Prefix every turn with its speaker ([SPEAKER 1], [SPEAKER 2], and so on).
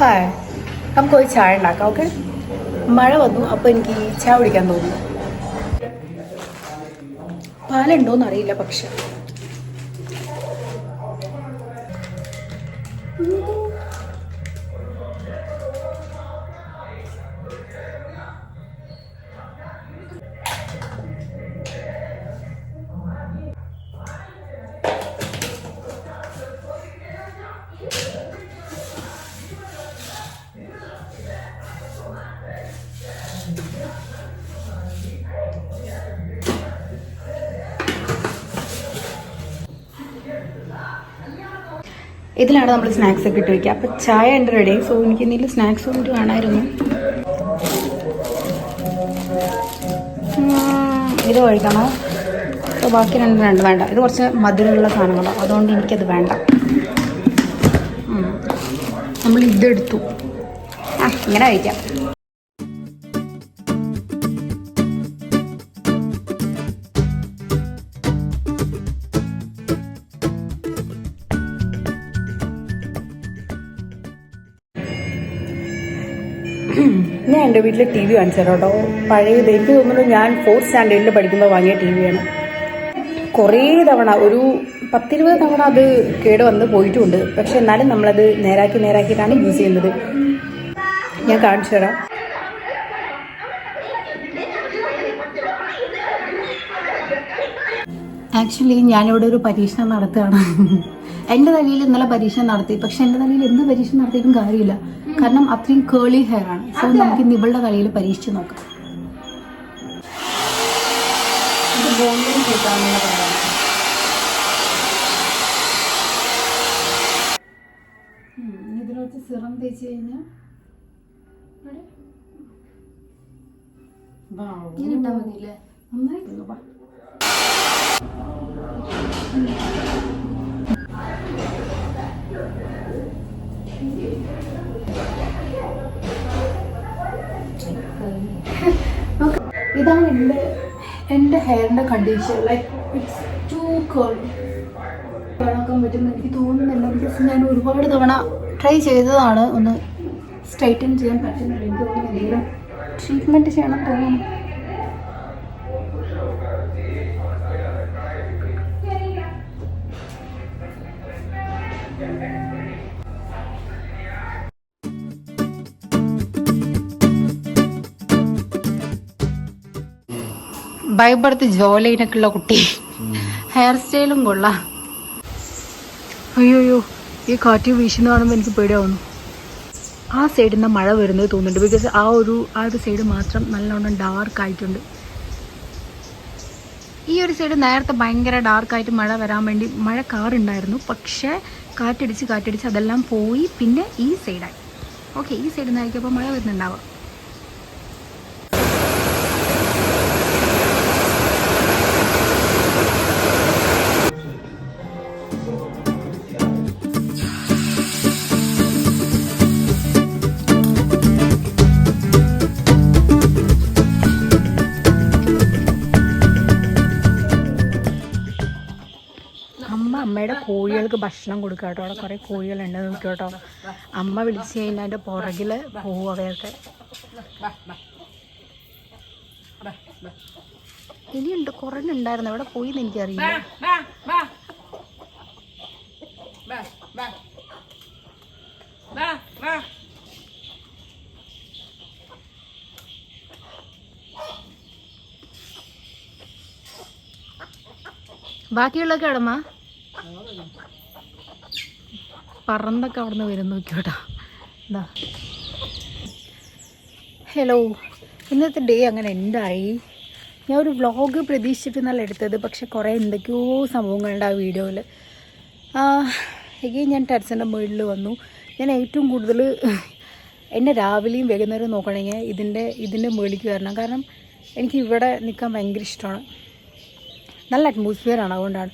[SPEAKER 1] Hi, നമുക്കൊരു ചായ ഉണ്ടാക്കാം. ഓക്കെ, മഴ വന്നു, അപ്പോൾ എനിക്ക് ചായ കുടിക്കാൻ തോന്നുന്നു. പാലുണ്ടോയെന്ന് അറിയില്ല, പക്ഷെ ഇതിലാണ് നമ്മൾ സ്നാക്സ് ഒക്കെ ഇട്ട് വയ്ക്കുക. അപ്പോൾ ചായ ഉണ്ട് റെഡി. സോ എനിക്ക് എന്തെങ്കിലും സ്നാക്സ് കൊണ്ട് വേണമായിരുന്നു. ഇത് കഴിക്കണോ? സോ ബാക്കി രണ്ട് വേണ്ട. ഇത് കുറച്ച് മധുരമുള്ള സാധനങ്ങളാണ്, അതുകൊണ്ട് എനിക്കത് വേണ്ട. നമ്മൾ ഇതെടുത്തു. ഇങ്ങനെ കഴിക്കാം. ഞാൻ എൻ്റെ വീട്ടിൽ ടി വി കാണിച്ചു തരാം കേട്ടോ. പഴയത് എനിക്ക് തോന്നുന്നു ഞാൻ 4th സ്റ്റാൻഡേർഡിൽ പഠിക്കുമ്പോൾ വാങ്ങിയ ടി വിയാണ്. കുറേ തവണ, ഒരു 10-20 തവണ അത് കേട് വന്ന് പോയിട്ടുമുണ്ട്. പക്ഷെ എന്നാലും നമ്മളത് നേരാക്കിയിട്ടാണ് യൂസ് ചെയ്യുന്നത്. ഞാൻ കാണിച്ചു തരാം. ആക്ച്വലി ഞാനിവിടെ ഒരു പരീക്ഷണം നടത്തുകയാണ്. എൻ്റെ തലയിൽ ഇന്നലെ പരീക്ഷണം നടത്തി. പക്ഷെ എൻ്റെ തലയിൽ എന്ത് പരീക്ഷണം നടത്തിയിട്ടും കാര്യമില്ല, കാരണം അത്രയും കേളി ഹെയർ ആണ്. സോ നമുക്ക് ഇന്ന് ഇവളുടെ തലയിൽ പരീക്ഷിച്ച് നോക്കാം. ഇത് ബോണ്ടിങ് ചെയ്താണെന്ന് പറയാം. ഇതിൽ വെച്ച് സിറം തേച്ച് കഴിഞ്ഞാൽ ഇട്ടാൽ മതിയില്ലേ? നന്നായി. ഇതാണ് എൻ്റെ ഹെയറിൻ്റെ കണ്ടീഷൻ. ലൈക്ക് ഇറ്റ്സ് ടു കേളി. കാണാൻ പറ്റുമെന്ന് എനിക്ക് തോന്നുന്നില്ല. ബിക്കോസ് ഞാൻ ഒരുപാട് തവണ ട്രൈ ചെയ്തതാണ്. ഒന്ന് സ്ട്രൈറ്റൻ ചെയ്യാൻ പറ്റുന്നില്ല. എനിക്ക് തോന്നുന്നു എന്തെങ്കിലും ട്രീറ്റ്മെൻറ്റ് ചെയ്യണം തോന്നുന്നു. ബൈബർത്ത് ജോലൈനൊക്കെയുള്ള കുട്ടി. ഹെയർ സ്റ്റൈലും കൊള്ളാം. അയ്യോ, ഈ കാറ്റ് വീശുന്ന കാണുമ്പോൾ എനിക്ക് പേടിയാവുന്നു. ആ സൈഡിൽ നിന്ന് മഴ വരുന്നത് തോന്നുന്നുണ്ട്. ബിക്കോസ് ആ ഒരു സൈഡ് മാത്രം നല്ലോണം ഡാർക്കായിട്ടുണ്ട്. ഈ ഒരു സൈഡ് നേരത്തെ ഭയങ്കര ഡാർക്കായിട്ട് മഴ വരാൻ വേണ്ടി മഴക്കാറുണ്ടായിരുന്നു. പക്ഷേ കാറ്റടിച്ച് അതെല്ലാം പോയി. പിന്നെ ഈ സൈഡായി. ഓക്കെ, ഈ സൈഡിൽ നിന്നായിരിക്കും അപ്പോൾ മഴ വരുന്നുണ്ടാവുക. അമ്മയുടെ കോഴികൾക്ക് ഭക്ഷണം കൊടുക്കുക കേട്ടോ. അവിടെ കുറേ കോഴികളുണ്ട്, നോക്കുക കേട്ടോ. അമ്മ വിളിച്ച് കഴിഞ്ഞാൽ അതിൻ്റെ പുറകിൽ പോവും അവയൊക്കെ. ഇനിയുണ്ട്, കുറേ ഉണ്ടായിരുന്നു. എവിടെ പോയി എന്ന് എനിക്കറിയില്ല. ബാക്കിയുള്ളതൊക്കെ എവിടമ്മ പറന്നൊക്കെ അവിടെ നിന്ന് വരും, നോക്കിയോട്ടാ. എന്താ ഹലോ, ഇന്നത്തെ ഡേ അങ്ങനെ എന്തായി. ഞാൻ ഒരു വ്ളോഗ് പ്രതീക്ഷിച്ചിട്ട് നല്ല എടുത്തത്. പക്ഷെ കുറേ എന്തൊക്കെയോ സംഭവങ്ങളുണ്ട് ആ വീഡിയോയിൽ. എഗെയിൻ ഞാൻ ടെറസിൻ്റെ മുകളിൽ വന്നു. ഞാൻ ഏറ്റവും കൂടുതൽ എന്നെ രാവിലെയും വൈകുന്നേരം നോക്കണമെങ്കിൽ ഇതിൻ്റെ മുകളിലേക്ക് വരണം. കാരണം എനിക്ക് ഇവിടെ നിൽക്കാൻ ഭയങ്കര ഇഷ്ടമാണ്. നല്ല അറ്റ്മോസ്ഫിയറാണ്, അതുകൊണ്ടാണ്.